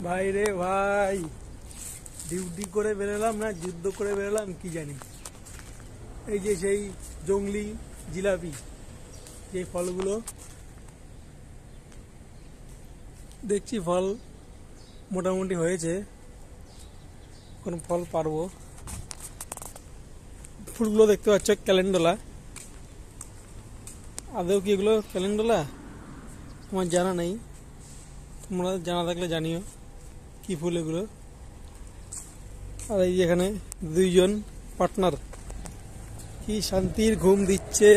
ভাই রে ভাই, ডিউটি করে বেরোলাম না যুদ্ধ করে বেরোলাম কি জানি। এই যে সেই জংলি জিলাপি, যে ফলগুলো দেখছি ফল মোটামুটি হয়েছে, কোন ফল পারবো। ফুলগুলো দেখতে পাচ্ছ ক্যালেন্ডুলা, আদৌ কি এগুলো ক্যালেন্ডুলা আমার জানা নেই, তোমরা জানা থাকলে জানিও কি ফুল এগুলো। আর এই এখানে দুইজন পার্টনার কি শান্তির ঘুম দিচ্ছে।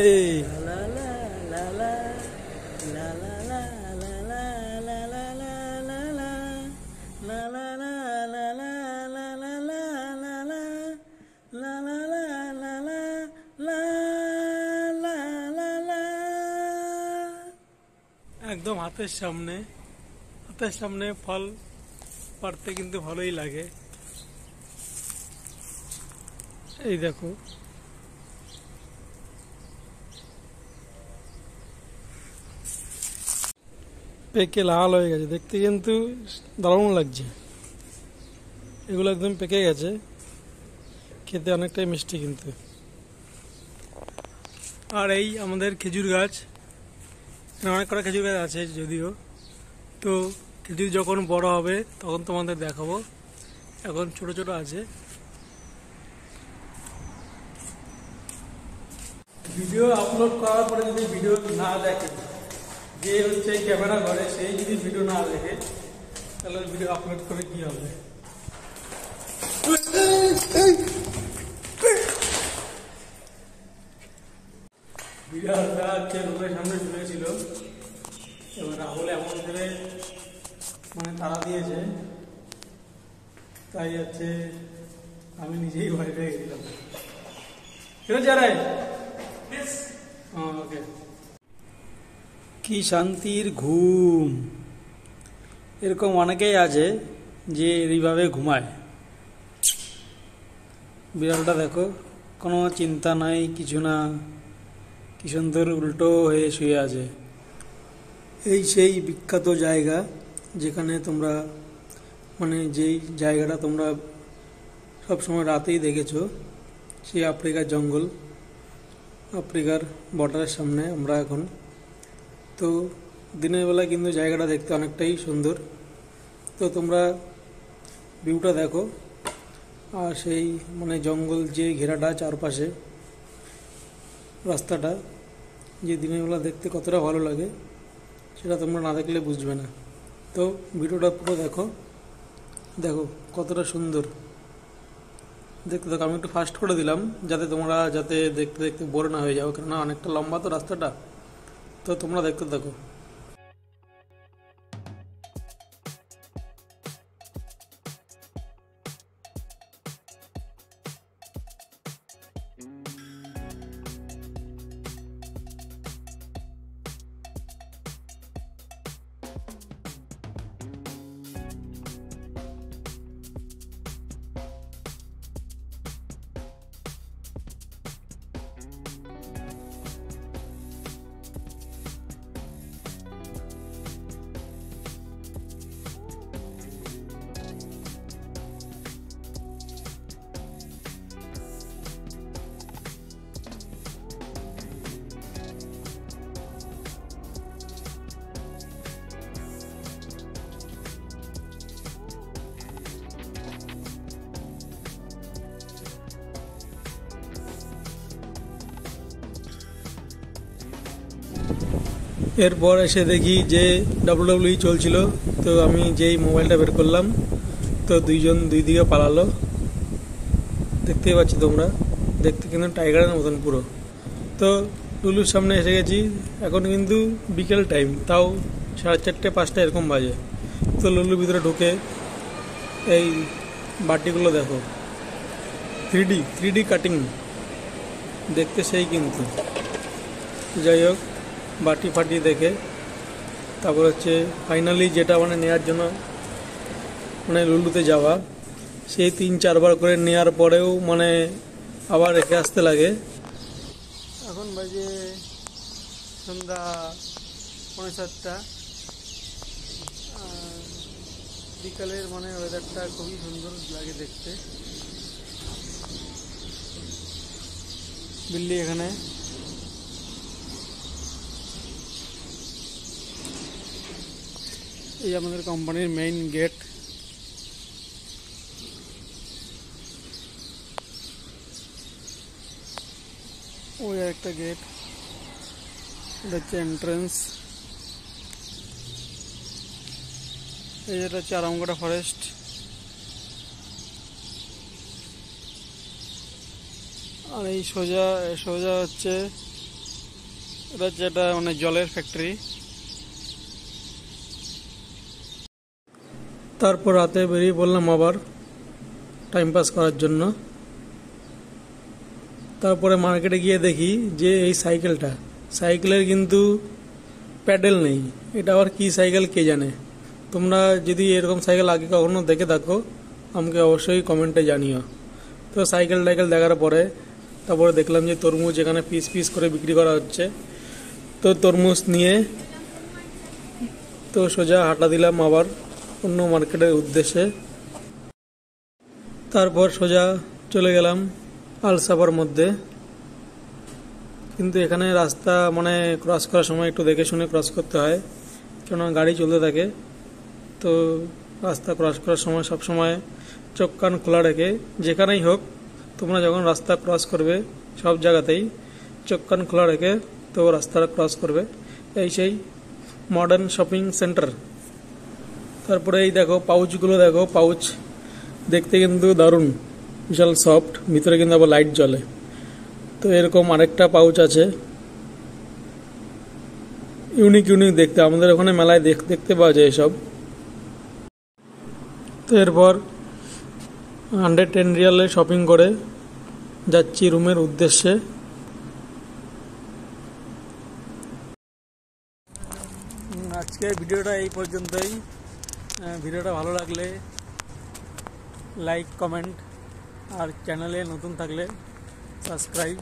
একদম হাতের সামনে ফল পাড়তে কিন্তু ভালোই লাগে। এই দেখো পেকে লাল হয়ে গেছে, দেখতে কিন্তু দারুণ লাগছে। এগুলো একদম পেকে গেছে, খেতে অনেকটাই মিষ্টি কিন্তু। আর এই আমাদের খেজুর গাছ, অনেক কটা খেজুর গাছ আছে যদিও, তো খেজুর যখন বড় হবে তখন তোমাদের দেখাবো, এখন ছোট ছোট আছে। ভিডিও আপলোড করার পরে যদি ভিডিও না দেখে, যে হচ্ছে ক্যামেরা ঘরে সেই যদি ভিডিও না দেখে, তাহলে ভিডিও আপলোড করে কি হবে। বিড়ালটা হচ্ছে রুমের সামনে চলেছিল, এবার রাহুল এমন করে মানে তাড়া দিয়েছে, তাই হচ্ছে আমি নিজেই ভয় পেয়ে গেছিলাম। কি শান্তির ঘুম। এরকম অনেকেই আছে যে এইভাবে ঘুমায়। বিড়ালটা দেখো, কোনো চিন্তা নাই, কিছু না, কি সুন্দর উল্টো হয়ে শুয়ে আছে। এই সেই বিখ্যাত জায়গা যেখানে তোমরা মানে যেই জায়গাটা তোমরা সবসময় রাতেই দেখেছো, সেই আফ্রিকার জঙ্গল, আফ্রিকার বর্ডারের সামনে আমরা এখন। তো দিনের বেলা কিন্তু জায়গাটা দেখতে অনেকটাই সুন্দর। তো তোমরা ভিউটা দেখো, আর সেই মানে জঙ্গল যে ঘেরাটা চারপাশে, রাস্তাটা যে দিনের বেলা দেখতে কতটা ভালো লাগে সেটা তোমরা না দেখলে বুঝবে না। তো ভিডিওটা পুরো দেখো, দেখো কতটা সুন্দর দেখতে। দেখো আমি একটু ফাস্ট করে দিলাম যাতে তোমরা দেখতে দেখতে বোর না হয়ে যাও, কেননা অনেকটা লম্বা তো রাস্তাটা। তো তোমরা দেখতে থাকো। এরপর এসে দেখি যে WWE চলছিল, তো আমি যেই মোবাইলটা বের করলাম, তো দুইজন দুই দিকে পালালো। দেখতেই পাচ্ছি তোমরা, দেখতে কিন্তু টাইগারের মতন পুরো। তো লুলুর সামনে এসে গেছি, এখন কিন্তু বিকেল টাইম, তাও 4:30 5টা এরকম বাজে। তো লুলুর ভিতরে ঢুকে এই বাটিগুলো দেখো, 3D কাটিং, দেখতে সেই কিন্তু। যাই হোক, বাটি ফাটি দেখে তারপর হচ্ছে ফাইনালি যেটা মানে নেওয়ার জন্য মানে লুলুতে যাওয়া, সেই 3-4 বার করে নেওয়ার পরেও মানে আবার রেখে আসতে লাগে। এখন বাজে সন্ধ্যা 7:45। বিকালের মানে ওয়েদারটা খুবই সুন্দর লাগে দেখতে। দিল্লি এখানে এই আমাদের কোম্পানির মেইন গেট। ওই একটা গেট, এটা হচ্ছে এন্ট্রেন্স। এই যেটা হচ্ছে আরামগড়া ফরেস্ট। আর এই সোজা সোজা হচ্ছে এটা হচ্ছে একটা মানে জলের ফ্যাক্টরি। তারপর রাতে বেরিয়ে পড়লাম আবার টাইম পাস করার জন্য। তারপরে মার্কেটে গিয়ে দেখি যে এই সাইকেলের কিন্তু প্যাডেল নেই। এটা আবার কি সাইকেল কে জানে। তোমরা যদি এরকম সাইকেল আগে কখনো দেখে থাকো আমাকে অবশ্যই কমেন্টে জানিও। তো সাইকেল দেখার পরে তারপরে দেখলাম যে তরমুজ এখানে পিস পিস করে বিক্রি করা হচ্ছে। তো তরমুজ নিয়ে তো সোজা হাঁটা দিলাম আবার অন্য মার্কেটের উদ্দেশ্যে। তারপর সোজা চলে গেলাম আলসাবার মধ্যে। কিন্তু এখানে রাস্তা মানে ক্রস করার সময় একটু দেখে শুনে ক্রস করতে হয়, কেননা গাড়ি চলতে থাকে। তো রাস্তা ক্রস করার সময় সব সময় চোখ কান খোলা রেখে, যেখানেই হোক তোমরা যখন রাস্তা ক্রস করবে সব জায়গাতেই চোখ কান খোলা রেখে তো রাস্তাটা ক্রস করবে। এই সেই মডার্ন শপিং সেন্টার। তারপরে এই দেখো পাউচগুলো, দেখো পাউচ দেখতে কিন্তু দারুণ, বিশাল সফট, ভিতরে কিন্তু আবার লাইট জ্বলে। তো এরকম আরেকটা পাউচ আছে, ইউনিক দেখতে, আমাদের ওখানে মেলায় দেখতে পাওয়া যায় এসব। তো এরপর 110 রিয়ালে শপিং করে যাচ্ছি রুমের উদ্দেশ্যে। আজকে ভিডিওটা এই পর্যন্তই। ভিডিওটা ভালো লাগলে লাইক কমেন্ট, আর চ্যানেলে নতুন থাকলে সাবস্ক্রাইব।